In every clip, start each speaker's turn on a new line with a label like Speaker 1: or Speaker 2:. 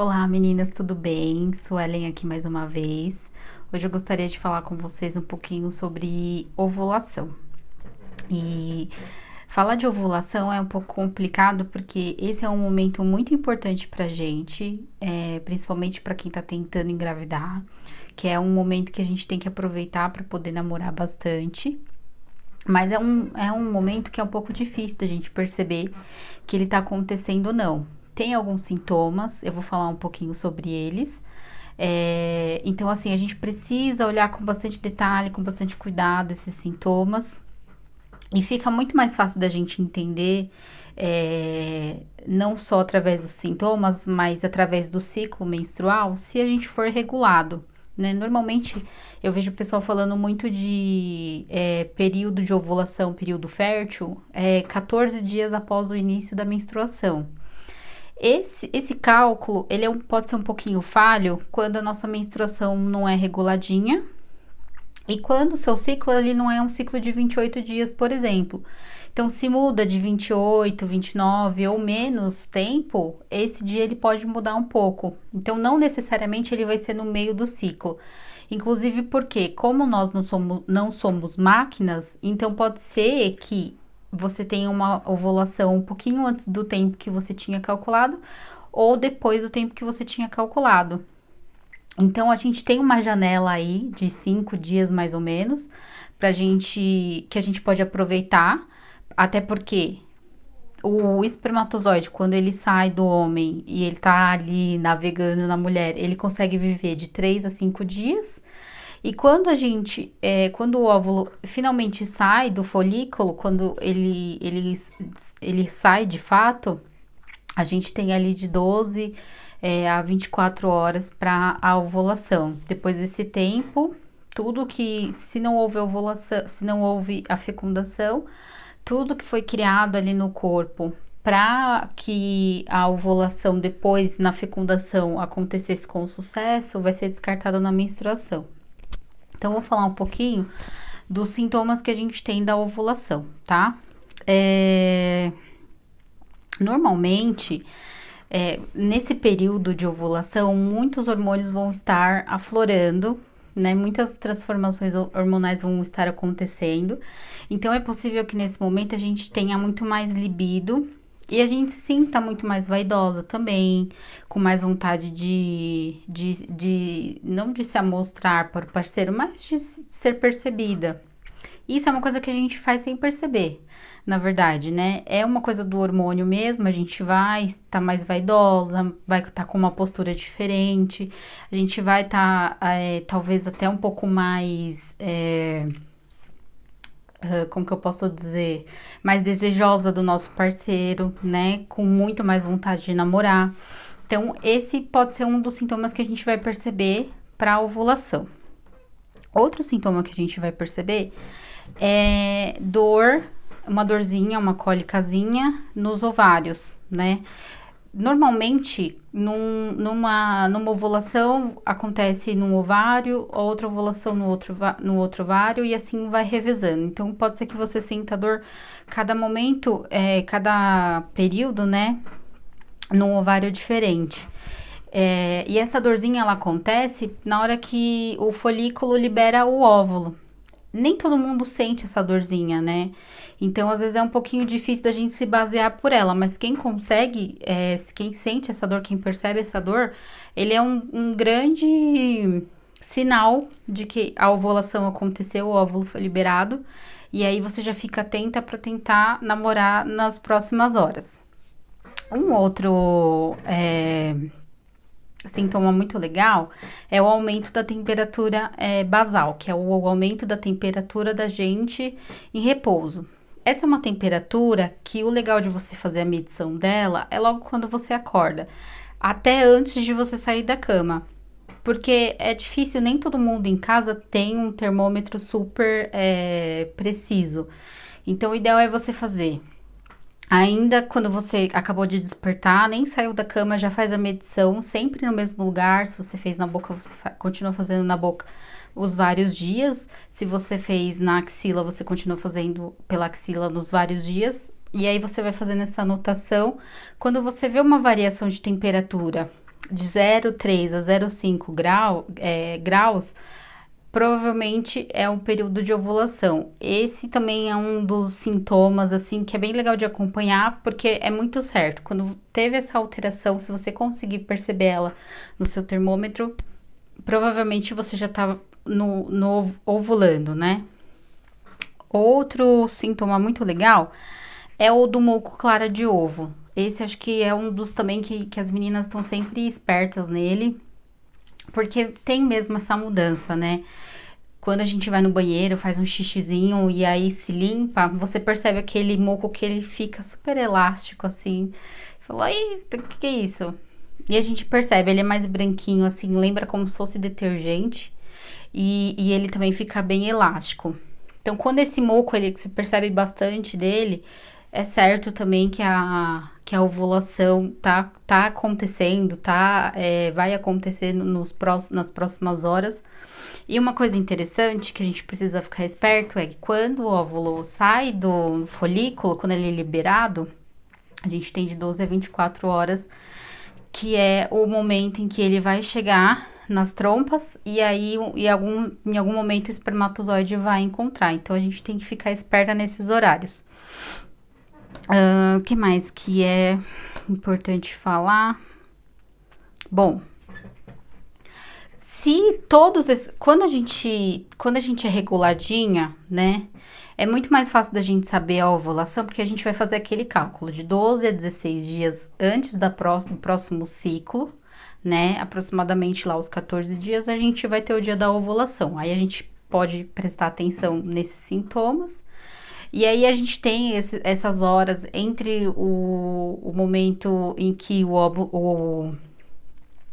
Speaker 1: Olá meninas, tudo bem? Suelen aqui mais uma vez. Hoje eu gostaria de falar com vocês um pouquinho sobre ovulação. E falar de ovulação é um pouco complicado porque esse é um momento muito importante pra gente, principalmente pra quem tá tentando engravidar, que é um momento que a gente tem que aproveitar pra poder namorar bastante. Mas é um momento que é um pouco difícil da gente perceber que ele tá acontecendo ou não. Tem alguns sintomas, eu vou falar um pouquinho sobre eles. Então, assim, a gente precisa olhar com bastante detalhe, com bastante cuidado esses sintomas. E fica muito mais fácil da gente entender, não só através dos sintomas, mas através do ciclo menstrual, se a gente for regulado, né? Normalmente eu vejo o pessoal falando muito de período de ovulação, período fértil, 14 dias após o início da menstruação. Esse cálculo, pode ser um pouquinho falho quando a nossa menstruação não é reguladinha e quando o seu ciclo ele não é um ciclo de 28 dias, por exemplo. Então, se muda de 28, 29 ou menos tempo, esse dia ele pode mudar um pouco. Então, não necessariamente ele vai ser no meio do ciclo. Inclusive porque, como nós não somos máquinas, então pode ser que você tenha uma ovulação um pouquinho antes do tempo que você tinha calculado ou depois do tempo que você tinha calculado. Então, a gente tem uma janela aí de 5 dias mais ou menos que a gente pode aproveitar, até porque o espermatozoide, quando ele sai do homem e ele tá ali navegando na mulher, ele consegue viver de 3 a 5 dias. E quando o óvulo finalmente sai do folículo, quando ele sai de fato, a gente tem ali de 12 a 24 horas para a ovulação. Depois desse tempo, se não houve ovulação, se não houve a fecundação, tudo que foi criado ali no corpo para que a ovulação depois, na fecundação, acontecesse com sucesso, vai ser descartado na menstruação. Então, vou falar um pouquinho dos sintomas que a gente tem da ovulação, tá? Normalmente, nesse período de ovulação, muitos hormônios vão estar aflorando, né? Muitas transformações hormonais vão estar acontecendo. Então, é possível que nesse momento a gente tenha muito mais libido e a gente se sinta muito mais vaidosa também, com mais vontade não de se amostrar para o parceiro, mas de ser percebida. Isso é uma coisa que a gente faz sem perceber, na verdade, né? É uma coisa do hormônio mesmo, a gente vai estar mais vaidosa, vai estar com uma postura diferente, a gente vai estar, talvez até um pouco mais, como que eu posso dizer, mais desejosa do nosso parceiro, né? Com muito mais vontade de namorar. Então, esse pode ser um dos sintomas que a gente vai perceber para a ovulação. Outro sintoma que a gente vai perceber é dor, uma dorzinha, uma cólicazinha nos ovários, né? Normalmente, numa ovulação acontece num ovário, outra ovulação no outro ovário e assim vai revezando. Então, pode ser que você sinta dor cada momento, cada período, né? Num ovário diferente. E essa dorzinha, ela acontece na hora que o folículo libera o óvulo. Nem todo mundo sente essa dorzinha, né? Então, às vezes é um pouquinho difícil da gente se basear por ela, mas quem consegue, quem sente essa dor, quem percebe essa dor, ele é um grande sinal de que a ovulação aconteceu, o óvulo foi liberado, e aí você já fica atenta para tentar namorar nas próximas horas. Um outro sintoma muito legal é o aumento da temperatura basal, que é o aumento da temperatura da gente em repouso. Essa é uma temperatura que o legal de você fazer a medição dela é logo quando você acorda, até antes de você sair da cama. Porque é difícil, nem todo mundo em casa tem um termômetro super preciso. Então, o ideal é você fazer ainda quando você acabou de despertar, nem saiu da cama, já faz a medição, sempre no mesmo lugar. Se você fez na boca, você continua fazendo na boca os vários dias. Se você fez na axila, você continua fazendo pela axila nos vários dias. E aí você vai fazendo essa anotação. Quando você vê uma variação de temperatura de 0,3 a 0,5 graus, provavelmente é um período de ovulação. Esse também é um dos sintomas, assim, que é bem legal de acompanhar, porque é muito certo. Quando teve essa alteração, se você conseguir perceber ela no seu termômetro, provavelmente você já tá no ovulando, né? Outro sintoma muito legal é o do muco clara de ovo. Esse acho que é um dos também que as meninas estão sempre espertas nele, porque tem mesmo essa mudança, né? Quando a gente vai no banheiro, faz um xixizinho e aí se limpa, você percebe aquele muco que ele fica super elástico, assim. Falou, aí, o que é isso? E a gente percebe, ele é mais branquinho, assim, lembra como se fosse detergente. E ele também fica bem elástico. Então, quando esse muco, ele se percebe bastante dele, é certo também que a ovulação tá acontecendo, vai acontecer nas próximas horas. E uma coisa interessante que a gente precisa ficar esperto é que quando o óvulo sai do folículo, quando ele é liberado, a gente tem de 12 a 24 horas, que é o momento em que ele vai chegar nas trompas e aí em algum momento o espermatozoide vai encontrar. Então a gente tem que ficar esperta nesses horários. O que mais que é importante falar? Bom, se todos esses, quando a gente é reguladinha, né? É muito mais fácil da gente saber a ovulação, porque a gente vai fazer aquele cálculo de 12 a 16 dias antes do próximo ciclo, né? Aproximadamente lá os 14 dias, a gente vai ter o dia da ovulação. Aí a gente pode prestar atenção nesses sintomas. E aí a gente tem essas horas entre o momento em que o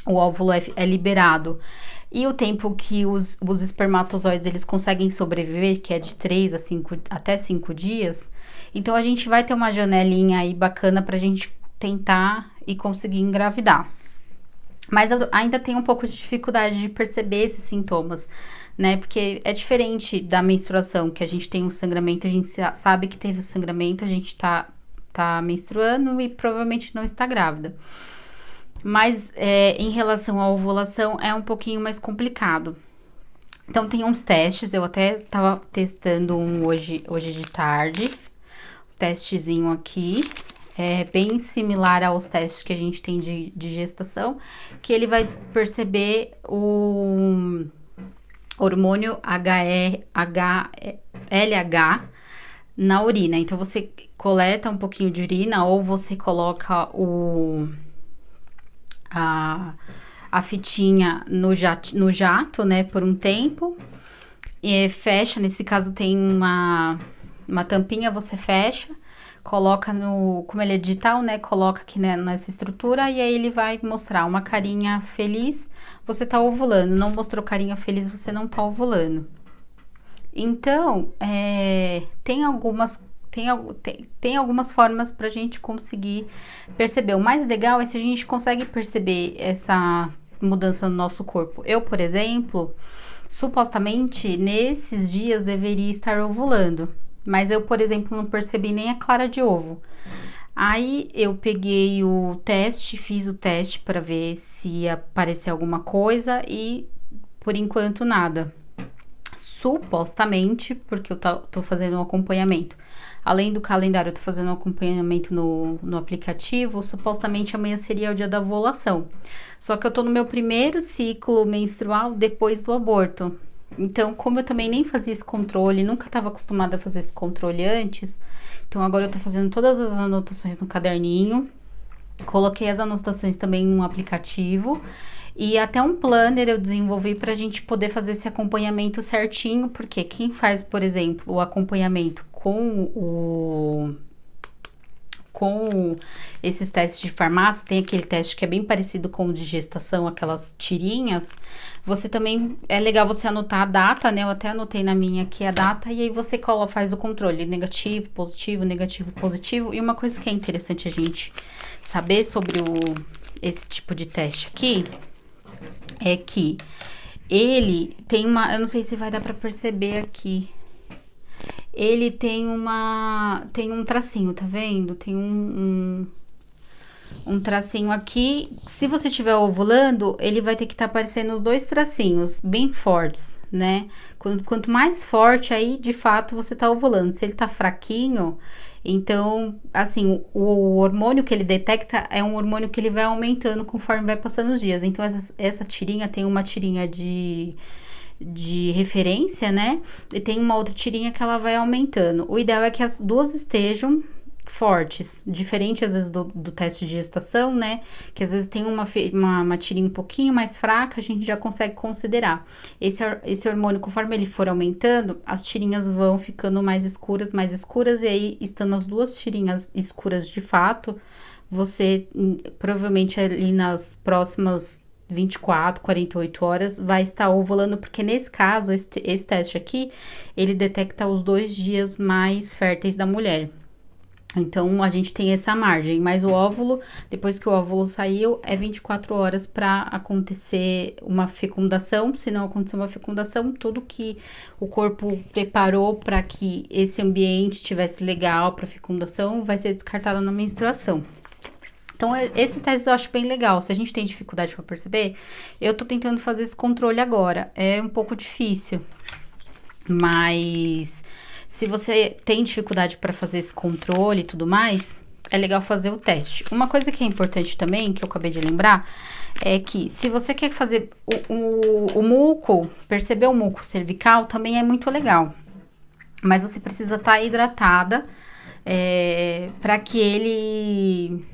Speaker 1: óvulo é liberado e o tempo que os espermatozoides eles conseguem sobreviver, que é de 3 a 5 até 5 dias. Então a gente vai ter uma janelinha aí bacana pra gente tentar e conseguir engravidar. Mas eu ainda tenho um pouco de dificuldade de perceber esses sintomas, né? Porque é diferente da menstruação, que a gente tem um sangramento, a gente sabe que teve o sangramento, a gente tá menstruando e provavelmente não está grávida. Mas em relação à ovulação é um pouquinho mais complicado. Então tem uns testes, eu até tava testando um hoje de tarde, testezinho aqui, é bem similar aos testes que a gente tem de gestação, que ele vai perceber o hormônio LH na urina. Então você coleta um pouquinho de urina ou você coloca a fitinha no jato, né, por um tempo, e fecha, nesse caso tem uma tampinha, você fecha, coloca como ele é digital, né, coloca aqui, né, nessa estrutura, e aí ele vai mostrar uma carinha feliz, você tá ovulando, não mostrou carinha feliz, você não tá ovulando. Então, tem algumas formas pra gente conseguir perceber. O mais legal é se a gente consegue perceber essa mudança no nosso corpo. Eu, por exemplo, supostamente nesses dias deveria estar ovulando, mas eu, por exemplo, não percebi nem a clara de ovo. Aí eu peguei o teste, fiz o teste para ver se ia aparecer alguma coisa e por enquanto nada. Supostamente, porque eu tô fazendo um acompanhamento. Além do calendário, eu tô fazendo um acompanhamento no aplicativo. Supostamente amanhã seria o dia da ovulação. Só que eu tô no meu primeiro ciclo menstrual depois do aborto. Então, como eu também nem fazia esse controle, nunca estava acostumada a fazer esse controle antes, então agora eu tô fazendo todas as anotações no caderninho. Coloquei as anotações também no aplicativo. E até um planner eu desenvolvi para a gente poder fazer esse acompanhamento certinho, porque quem faz, por exemplo, o acompanhamento com esses testes de farmácia, tem aquele teste que é bem parecido com o de gestação, aquelas tirinhas, você também, é legal você anotar a data, né, eu até anotei na minha aqui a data, e aí você faz o controle, negativo, positivo, e uma coisa que é interessante a gente saber sobre esse tipo de teste aqui, é que ele tem eu não sei se vai dar pra perceber aqui, ele tem um tracinho, tá vendo? Tem um tracinho aqui. Se você estiver ovulando, ele vai ter que estar aparecendo os dois tracinhos bem fortes, né? Quanto mais forte, aí de fato você tá ovulando. Se ele tá fraquinho, então, assim, o hormônio que ele detecta é um hormônio que ele vai aumentando conforme vai passando os dias. Então, essa tirinha tem uma tirinha de referência, né? E tem uma outra tirinha que ela vai aumentando. O ideal é que as duas estejam fortes, diferente às vezes do teste de gestação, né? Que às vezes tem uma tirinha um pouquinho mais fraca, a gente já consegue considerar. Esse hormônio, conforme ele for aumentando, as tirinhas vão ficando mais escuras, e aí, estando as duas tirinhas escuras de fato, você provavelmente ali nas próximas 24, 48 horas vai estar ovulando, porque nesse caso, esse teste aqui, ele detecta os 2 dias mais férteis da mulher. Então, a gente tem essa margem, mas o óvulo, depois que o óvulo saiu, é 24 horas para acontecer uma fecundação. Se não acontecer uma fecundação, tudo que o corpo preparou para que esse ambiente tivesse legal para fecundação vai ser descartado na menstruação. Então, esses testes eu acho bem legal. Se a gente tem dificuldade para perceber, eu tô tentando fazer esse controle agora. É um pouco difícil, mas se você tem dificuldade para fazer esse controle e tudo mais, é legal fazer o teste. Uma coisa que é importante também, que eu acabei de lembrar, é que se você quer fazer o muco, perceber o muco cervical também é muito legal. Mas você precisa estar hidratada para que ele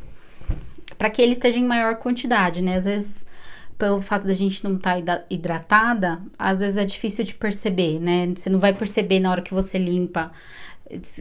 Speaker 1: esteja em maior quantidade, né? Às vezes, pelo fato da gente não estar hidratada, às vezes é difícil de perceber, né? Você não vai perceber na hora que você limpa,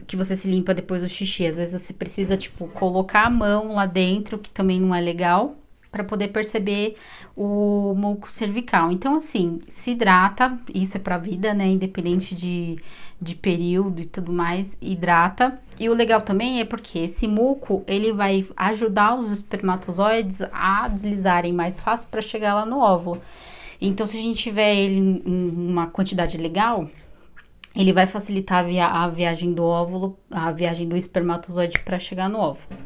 Speaker 1: que você se limpa depois do xixi. Às vezes você precisa, tipo, colocar a mão lá dentro, que também não é legal, para poder perceber o muco cervical. Então, assim, se hidrata, isso é pra vida, né? Independente de período e tudo mais, hidrata. E o legal também é porque esse muco, ele vai ajudar os espermatozoides a deslizarem mais fácil para chegar lá no óvulo. Então, se a gente tiver ele em uma quantidade legal, ele vai facilitar a viagem do óvulo, a viagem do espermatozoide para chegar no óvulo.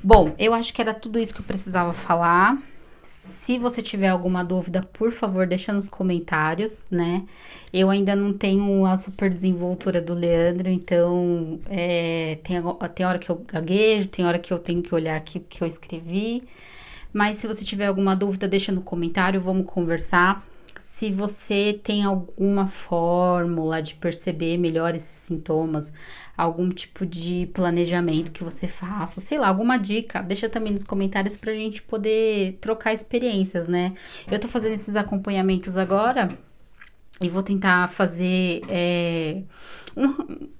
Speaker 1: Bom, eu acho que era tudo isso que eu precisava falar. Se você tiver alguma dúvida, por favor, deixa nos comentários, né? Eu ainda não tenho a super desenvoltura do Leandro, então tem hora que eu gaguejo, tem hora que eu tenho que olhar aqui o que eu escrevi. Mas se você tiver alguma dúvida, deixa no comentário, vamos conversar. Se você tem alguma fórmula de perceber melhor esses sintomas, algum tipo de planejamento que você faça, sei lá, alguma dica, deixa também nos comentários pra gente poder trocar experiências, né? Eu tô fazendo esses acompanhamentos agora e vou tentar fazer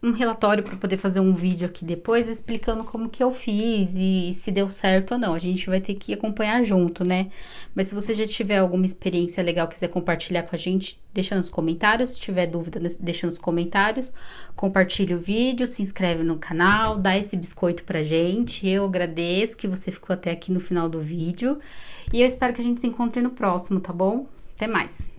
Speaker 1: um relatório para poder fazer um vídeo aqui depois explicando como que eu fiz e se deu certo ou não. A gente vai ter que acompanhar junto, né? Mas se você já tiver alguma experiência legal, quiser compartilhar com a gente, deixa nos comentários. Se tiver dúvida, deixa nos comentários. Compartilha o vídeo, se inscreve no canal, dá esse biscoito pra gente. Eu agradeço que você ficou até aqui no final do vídeo. E eu espero que a gente se encontre no próximo, tá bom? Até mais!